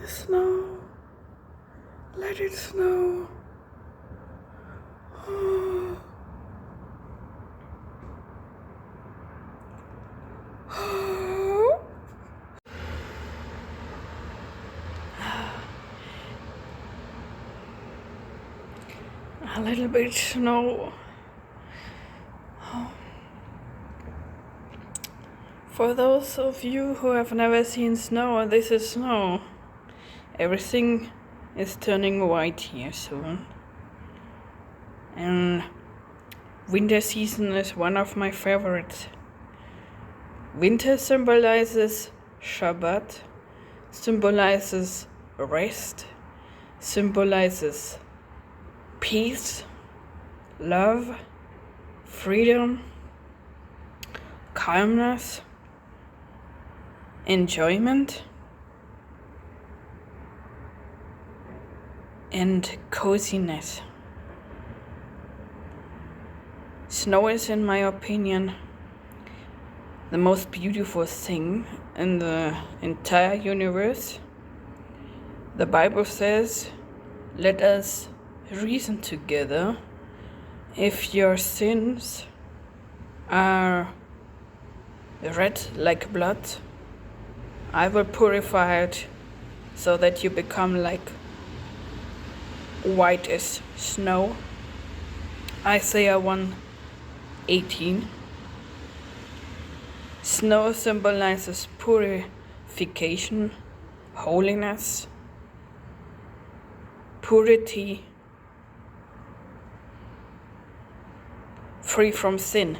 the snow. Let it snow. Oh. Oh. A little bit snow. Oh. For those of you who have never seen snow, this is snow. Everything is turning white here soon. And winter season is one of my favorites. Winter symbolizes Shabbat, symbolizes rest, symbolizes peace, love, freedom, calmness, enjoyment, and coziness. Snow is, in my opinion, the most beautiful thing in the entire universe. The Bible says, "Let us reason together. If your sins are red like blood, I will purify it so that you become like white as snow." Isaiah 1:18. Snow symbolizes purification, holiness, purity, free from sin.